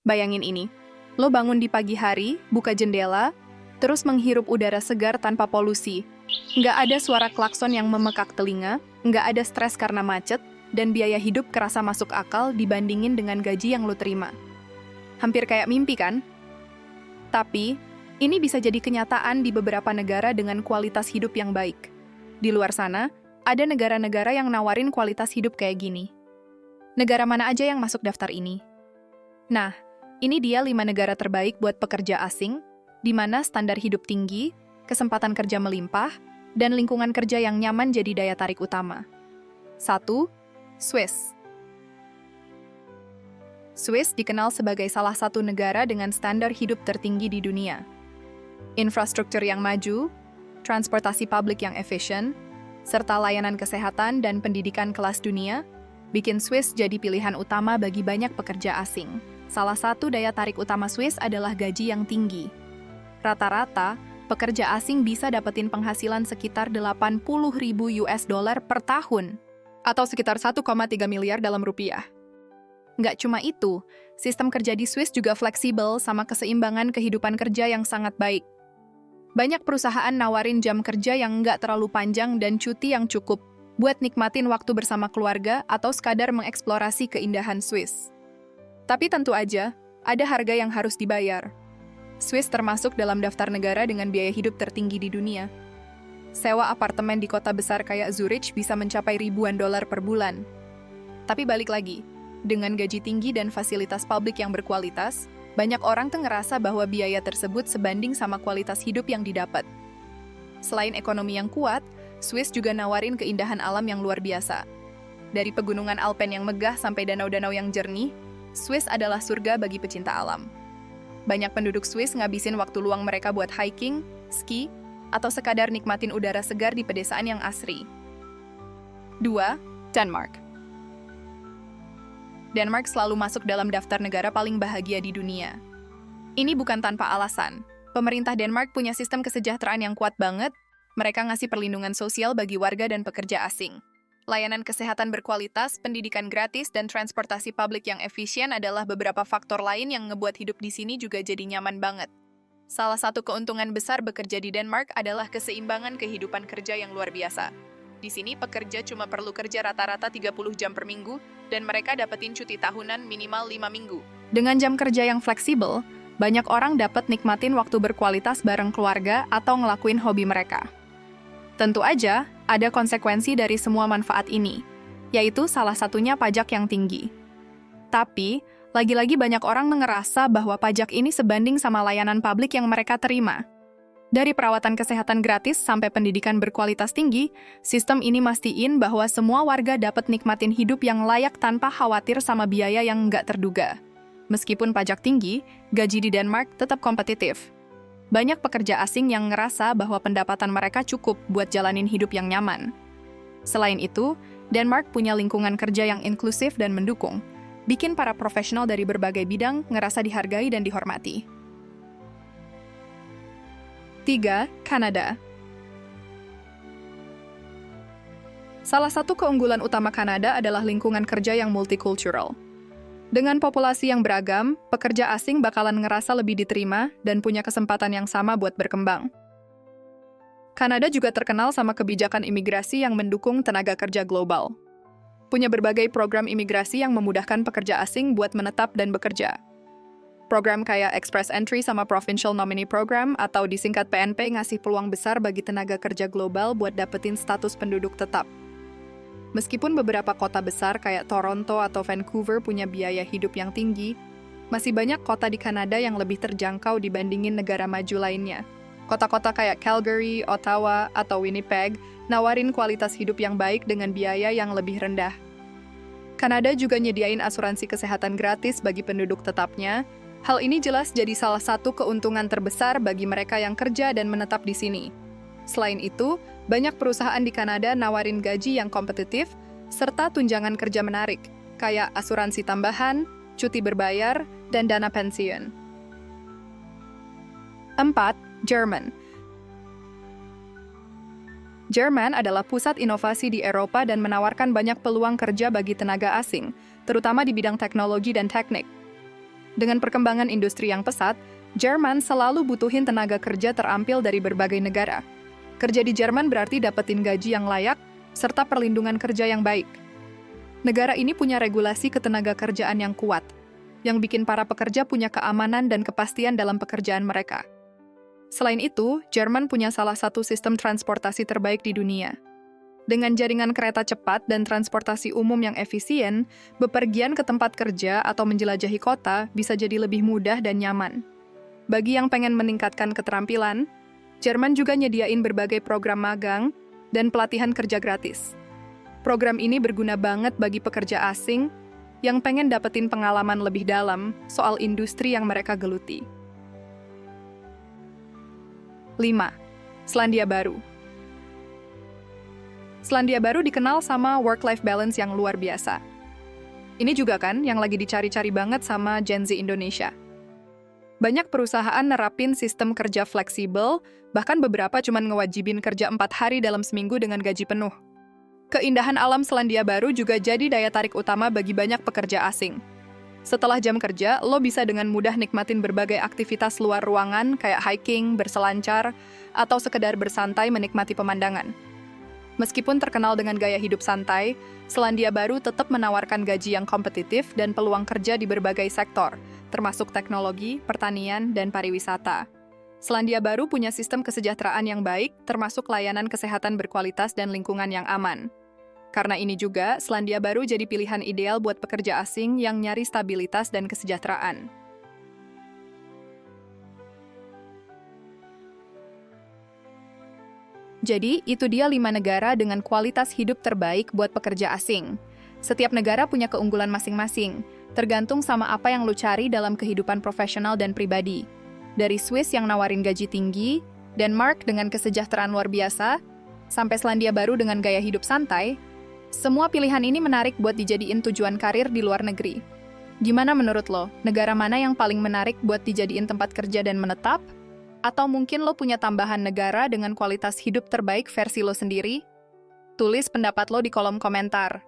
Bayangin ini, lo bangun di pagi hari, buka jendela, terus menghirup udara segar tanpa polusi. Nggak ada suara klakson yang memekak telinga, nggak ada stres karena macet, dan biaya hidup kerasa masuk akal dibandingin dengan gaji yang lo terima. Hampir kayak mimpi kan? Tapi, ini bisa jadi kenyataan di beberapa negara dengan kualitas hidup yang baik. Di luar sana, ada negara-negara yang nawarin kualitas hidup kayak gini. Negara mana aja yang masuk daftar ini? Nah, ini dia 5 negara terbaik buat pekerja asing, di mana standar hidup tinggi, kesempatan kerja melimpah, dan lingkungan kerja yang nyaman jadi daya tarik utama. 1. Swiss. Swiss dikenal sebagai salah satu negara dengan standar hidup tertinggi di dunia. Infrastruktur yang maju, transportasi publik yang efisien, serta layanan kesehatan dan pendidikan kelas dunia, bikin Swiss jadi pilihan utama bagi banyak pekerja asing. Salah satu daya tarik utama Swiss adalah gaji yang tinggi. Rata-rata, pekerja asing bisa dapetin penghasilan sekitar 80.000 US dollar per tahun, atau sekitar 1,3 miliar dalam rupiah. Nggak cuma itu, sistem kerja di Swiss juga fleksibel sama keseimbangan kehidupan kerja yang sangat baik. Banyak perusahaan nawarin jam kerja yang nggak terlalu panjang dan cuti yang cukup buat nikmatin waktu bersama keluarga atau sekadar mengeksplorasi keindahan Swiss. Tapi tentu aja, ada harga yang harus dibayar. Swiss termasuk dalam daftar negara dengan biaya hidup tertinggi di dunia. Sewa apartemen di kota besar kayak Zurich bisa mencapai ribuan dolar per bulan. Tapi balik lagi, dengan gaji tinggi dan fasilitas publik yang berkualitas, banyak orang tuh ngerasa bahwa biaya tersebut sebanding sama kualitas hidup yang didapat. Selain ekonomi yang kuat, Swiss juga nawarin keindahan alam yang luar biasa. Dari pegunungan Alpen yang megah sampai danau-danau yang jernih, Swiss adalah surga bagi pecinta alam. Banyak penduduk Swiss ngabisin waktu luang mereka buat hiking, ski, atau sekadar nikmatin udara segar di pedesaan yang asri. 2. Denmark. Denmark selalu masuk dalam daftar negara paling bahagia di dunia. Ini bukan tanpa alasan. Pemerintah Denmark punya sistem kesejahteraan yang kuat banget. Mereka ngasih perlindungan sosial bagi warga dan pekerja asing. Layanan kesehatan berkualitas, pendidikan gratis, dan transportasi publik yang efisien adalah beberapa faktor lain yang ngebuat hidup di sini juga jadi nyaman banget. Salah satu keuntungan besar bekerja di Denmark adalah keseimbangan kehidupan kerja yang luar biasa. Di sini pekerja cuma perlu kerja rata-rata 30 jam per minggu, dan mereka dapetin cuti tahunan minimal 5 minggu. Dengan jam kerja yang fleksibel, banyak orang dapat nikmatin waktu berkualitas bareng keluarga atau ngelakuin hobi mereka. Tentu aja, ada konsekuensi dari semua manfaat ini, yaitu salah satunya pajak yang tinggi. Tapi, lagi-lagi banyak orang ngerasa bahwa pajak ini sebanding sama layanan publik yang mereka terima. Dari perawatan kesehatan gratis sampai pendidikan berkualitas tinggi, sistem ini mastiin bahwa semua warga dapat nikmatin hidup yang layak tanpa khawatir sama biaya yang nggak terduga. Meskipun pajak tinggi, gaji di Denmark tetap kompetitif. Banyak pekerja asing yang ngerasa bahwa pendapatan mereka cukup buat jalanin hidup yang nyaman. Selain itu, Denmark punya lingkungan kerja yang inklusif dan mendukung, bikin para profesional dari berbagai bidang ngerasa dihargai dan dihormati. 3. Kanada. Salah satu keunggulan utama Kanada adalah lingkungan kerja yang multikultural. Dengan populasi yang beragam, pekerja asing bakalan ngerasa lebih diterima dan punya kesempatan yang sama buat berkembang. Kanada juga terkenal sama kebijakan imigrasi yang mendukung tenaga kerja global. Punya berbagai program imigrasi yang memudahkan pekerja asing buat menetap dan bekerja. Program kayak Express Entry sama Provincial Nominee Program atau disingkat PNP ngasih peluang besar bagi tenaga kerja global buat dapetin status penduduk tetap. Meskipun beberapa kota besar kayak Toronto atau Vancouver punya biaya hidup yang tinggi, masih banyak kota di Kanada yang lebih terjangkau dibandingin negara maju lainnya. Kota-kota kayak Calgary, Ottawa, atau Winnipeg nawarin kualitas hidup yang baik dengan biaya yang lebih rendah. Kanada juga nyediain asuransi kesehatan gratis bagi penduduk tetapnya. Hal ini jelas jadi salah satu keuntungan terbesar bagi mereka yang kerja dan menetap di sini. Selain itu, banyak perusahaan di Kanada nawarin gaji yang kompetitif, serta tunjangan kerja menarik, kayak asuransi tambahan, cuti berbayar, dan dana pensiun. 4. Jerman. Jerman adalah pusat inovasi di Eropa dan menawarkan banyak peluang kerja bagi tenaga asing, terutama di bidang teknologi dan teknik. Dengan perkembangan industri yang pesat, Jerman selalu butuhin tenaga kerja terampil dari berbagai negara. Kerja di Jerman berarti dapetin gaji yang layak, serta perlindungan kerja yang baik. Negara ini punya regulasi ketenaga kerjaan yang kuat, yang bikin para pekerja punya keamanan dan kepastian dalam pekerjaan mereka. Selain itu, Jerman punya salah satu sistem transportasi terbaik di dunia. Dengan jaringan kereta cepat dan transportasi umum yang efisien, bepergian ke tempat kerja atau menjelajahi kota bisa jadi lebih mudah dan nyaman. Bagi yang pengen meningkatkan keterampilan, Jerman juga nyediain berbagai program magang dan pelatihan kerja gratis. Program ini berguna banget bagi pekerja asing yang pengen dapetin pengalaman lebih dalam soal industri yang mereka geluti. 5. Selandia Baru. Selandia Baru dikenal sama work-life balance yang luar biasa. Ini juga kan yang lagi dicari-cari banget sama Gen Z Indonesia. Banyak perusahaan nerapin sistem kerja fleksibel, bahkan beberapa cuma ngewajibin kerja 4 hari dalam seminggu dengan gaji penuh. Keindahan alam Selandia Baru juga jadi daya tarik utama bagi banyak pekerja asing. Setelah jam kerja, lo bisa dengan mudah nikmatin berbagai aktivitas luar ruangan kayak hiking, berselancar, atau sekedar bersantai menikmati pemandangan. Meskipun terkenal dengan gaya hidup santai, Selandia Baru tetap menawarkan gaji yang kompetitif dan peluang kerja di berbagai sektor, termasuk teknologi, pertanian, dan pariwisata. Selandia Baru punya sistem kesejahteraan yang baik, termasuk layanan kesehatan berkualitas dan lingkungan yang aman. Karena ini juga, Selandia Baru jadi pilihan ideal buat pekerja asing yang nyari stabilitas dan kesejahteraan. Jadi, itu dia 5 negara dengan kualitas hidup terbaik buat pekerja asing. Setiap negara punya keunggulan masing-masing, tergantung sama apa yang lu cari dalam kehidupan profesional dan pribadi. Dari Swiss yang nawarin gaji tinggi, Denmark dengan kesejahteraan luar biasa, sampai Selandia Baru dengan gaya hidup santai, semua pilihan ini menarik buat dijadiin tujuan karir di luar negeri. Gimana menurut lo? Negara mana yang paling menarik buat dijadiin tempat kerja dan menetap? Atau mungkin lo punya tambahan negara dengan kualitas hidup terbaik versi lo sendiri? Tulis pendapat lo di kolom komentar.